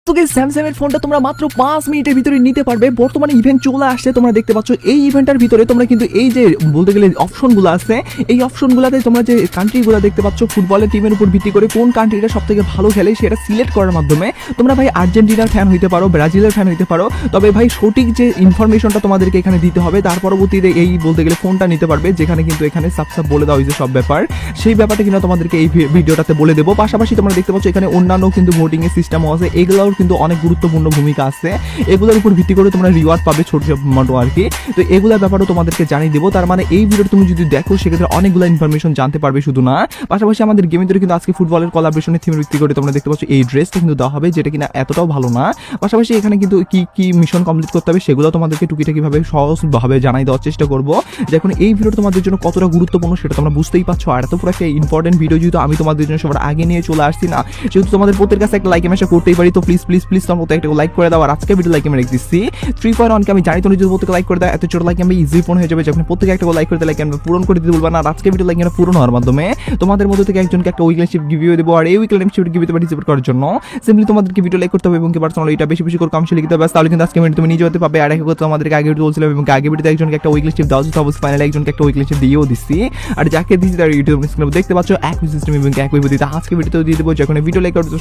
তো guys Samsung এর ফোনটা তোমরা মাত্র 5 মিনিটের ভিতরে নিতে পারবে। বর্তমানে ইভেন্ট চলে আসছে, তোমরা দেখতে পাচ্ছ। এই ইভেন্টের ভিতরে তোমরা কিন্তু এই যে বলতে গেলে অপশনগুলো আছে, এই অপশনগুলোতে তোমরা যে কান্ট্রিগুলো দেখতে পাচ্ছ ফুটবলের টিমের উপর ভিত্তি করে কোন কান্ট্রিটা সবথেকে ভালো খেলে সেটা সিলেক্ট করার মাধ্যমে তোমরা ভাই আর্জেন্টিনার ফ্যান হইতে পারো, ব্রাজিলের ফ্যান হইতে পারো, তবে ভাই সঠিক যে ইনফরমেশনটা তোমাদেরকে এখানে দিতে হবে। তার পরবর্তীতে এই বলতে গেলে ফোনটা নিতে পারবে, যেখানে কিন্তু এখানে সাবসাব বলে দেওয়া হয়েছে সব ব্যাপার। সেই ব্যাপারটা কিন্তু তোমাদেরকে এই ভিডিওটাতে বলে দেবো। পাশাপাশি তোমরা দেখতে পাচ্ছ এখানে অন্যান্য কিন্তু ভোটিং এর সিস্টেমও আছে, এগুলোর কিন্তু অনেক গুরুত্বপূর্ণ ভূমিকা আছে। এগুলোর উপর ভিত্তি করে তোমরা রিওয়ার্ড পাবে ছোট ছোট মোটো আর কি। তো এগুলোর ব্যাপারও তোমাদেরকে জানিয়ে দেবো। তার মানে এই ভিডিওটা তুমি যদি দেখো সেক্ষেত্রে অনেকগুলো ইনফরমেশন জানতে পারবে শুধু না। পাশাপাশি আমাদের গেমের ভিতরে কিন্তু আজকে ফুটবলের কোলাবরেশনের থিমের ভিত্তি করে তোমরা দেখতে পাচ্ছ এই ড্রেসটা কিন্তু দেওয়া হবে, যেটা কিনা এতটাও ভালো না। পাশাপাশি এখানে কিন্তু কি কি মিশন কমপ্লিট করতে হবে সেগুলো তোমাদেরকে টুকিটাকি ভাবে সহজভাবে জানাই দেওয়ার চেষ্টা করবো। দেখুন এই ভিডিওটা তোমাদের জন্য কতটা গুরুত্বপূর্ণ সেটা তোমরা বুঝতেই পারছো। আর এত পুরো একটা ইম্পর্টেন্ট ভিডিও যেহেতু আমি তোমাদের জন্য সবার আগে নিয়ে চলে আসছি না, যেহেতু তোমাদের প্রত্যেকের কাছে একটা লাইক আমি আশা করতেই পারি। তো প্লিজ প্লিজ প্লিজ তোমার মতো একটা লাইক করে দাও। আর আজকে ভিডিও লাইক আমি রেখে দিচ্ছি 3.1 আমি জানি তুমি যদি প্রত্যেকে লাইক করে দাও এত ছোট লাইক আমি ইজি পূরণ হয়ে যাবে, যখন প্রত্যেকে একটা লাইক করে লাইক আমি পূরণ করে দিতে বলবো না। আর আজকে ভিডিও লাইক আমরা পূরণ হওয়ার মাধ্যমে তোমাদের মধ্যে থেকে একজনকে একটা উইকলিশিপ গিভিও দেবো। আর এই উইকলিশিপ গিভিতে পার্টিসিপেট করার জন্য সিম্পলি তোমাদেরকে ভিডিও লাইক করতে হবে এবং কি পার্সোনালি এটা বেশি বেশি করে কমেন্ট লিখতে হবে, তাহলে কিন্তু আজকে তুমি নিজে হতে পাবে। আর একটা কথা তোমাদেরকে আগে ভিডিও বলছিলাম এবং আগে ভিডিওতে একজনকে একটা উইকলিশিপ দাও, তো অবশ্যই ফাইনালি একজনকে একটা উইকলিশিপ দিয়েও দিচ্ছি। আর যাকে দিচ্ছি তার ইউটিউব স্ক্রিনে দেখতে পাচ্ছ একই সিস্টেম এবং একই পদ্ধতিতে আজকে ভিডিওতে দিয়ে দেবো। যখন ভিডিও লাইক করতে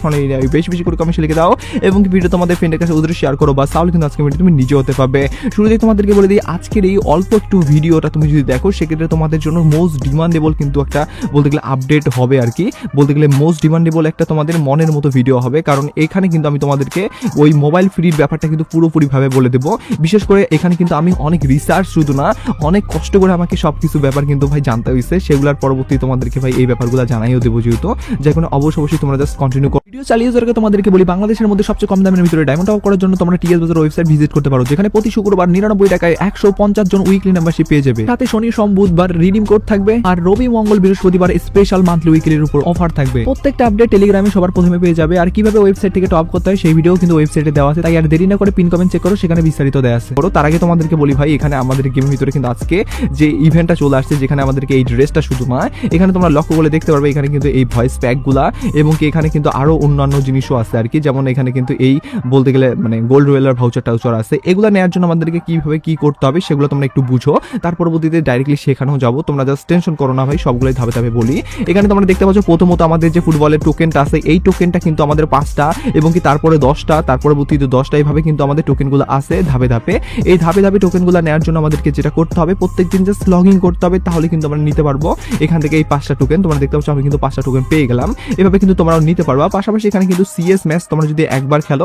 বেশি বেশি করে কমেন্ট লিখে দাও এবং ভিডিও তোমাদের ফ্রেন্ডের কাছে ওদের শেয়ার করো, বা তাহলে কিন্তু আজকে ভিডিও তুমি নিজে হতে পারবে। শুরুতেই তোমাদেরকে বলে দিই আজকের এই অল্প একটু ভিডিওটা তুমি যদি দেখো সেক্ষেত্রে তোমাদের জন্য মোস্ট ডিমান্ডেবল কিন্তু একটা বলতে গেলে আপডেট হবে আর কি। বলতে গেলে মোস্ট ডিমান্ডেবল একটা তোমাদের মনের মতো ভিডিও হবে, কারণ এখানে কিন্তু আমি তোমাদেরকে ওই মোবাইল ফ্রির ব্যাপারটা কিন্তু পুরোপুরিভাবে বলে দেবো। বিশেষ করে এখানে কিন্তু আমি অনেক রিসার্চ শুধু না অনেক কষ্ট করে আমাকে সব কিছু ব্যাপার কিন্তু ভাই জানতে হয়েছে, সেগুলোর পরবর্তী তোমাদেরকে ভাই এই ব্যাপারগুলো জানাইও দেবো। যেহেতু যে কোনো অবশ্যই তোমরা জাস্ট কন্টিনিউ করো। ভিডিও চালিয়ে যাওয়ার আগে তোমাদেরকে বলি বাংলাদেশের মধ্যে সবচেয়ে কম দামের ভিতরে ডায়মন্ড টপ করার জন্য তোমরা টিএস বাজার ওয়েবসাইট ভিজিট করতে পারো, যেখানে প্রতি শুক্রবার 99 টাকায় 150 জন উইকলি মেম্বারশিপ পেয়ে যাবে। সাথে শনি সোম বুধবার রিডিম কোড থাকবে, আর রবি মঙ্গল বৃহস্পতিবার স্পেশাল মান্থলি উইকলির উপর অফার থাকবে। প্রত্যেকটা আপডেট টেলিগ্রামে সবার প্রথমে পেয়ে যাবে। আর কিভাবে ওয়েবসাইট থেকে টপ করতে হয় সেই ভিডিও কিন্তু ওয়েবসাইটে দেওয়া আছে, তাই আর দেরি না করে পিন কমেন্ট চেক করো, সেখানে বিস্তারিত দেওয়া আছে। তার আগে তোমাদেরকে বলি ভাই এখানে আমাদের গেমের ভিতরে কিন্তু আজকে যে ইভেন্টটা চলে আসছে, যেখানে আমাদেরকে এই ড্রেসটা শুধু নয়, এখানে তোমরা লক্ষ্য করে দেখতে পারবে এখানে কিন্তু এই ভয়েস প্যাকগুলা এবং কি এখানে কিন্তু আরো অন্যান্য জিনিসও আছে আর কি। যেমন এখানে কিন্তু এই বলতে গেলে মানে গোল্ড রোয়েলার ভাউচার টাউচার আছে, এগুলো নেওয়ার জন্য আমাদেরকে কিভাবে কি করতে হবে সেগুলো তোমরা একটু বুঝো। তার পরবর্তীতে ডাইরেক্টলি শেখানো যাবো, তোমরা জাস্ট টেনশন করো না ভাই, সবগুলোই ধাপে ধাপে বলি। এখানে তোমরা দেখতে পাচ্ছ প্রথমত আমাদের যে ফুটবলের টোকেনটা আছে, এই টোকেনটা কিন্তু আমাদের 5টা এবং কি তারপরে 10টা, তার পরবর্তীতে 10টা, এইভাবে কিন্তু আমাদের টোকেনগুলো আছে ধাপে ধাপে। এই ধাপে ধাপে টোকেনগুলো নেওয়ার জন্য আমাদেরকে যেটা করতে হবে প্রত্যেকদিন জাস্ট লগ ইন করতে হবে, তাহলে কিন্তু আমরা নিতে পারবো এখান থেকে এই 5টা টোকেন। তোমরা দেখতে পাচ্ছ আমি কিন্তু 5টা টোকেন পেয়ে গেলাম, এভাবে কিন্তু তোমরাও নিতে পারবা। পাশাপাশি এখানে কিন্তু সিএস ম্যাচ তোমরা যদি একবার খেলো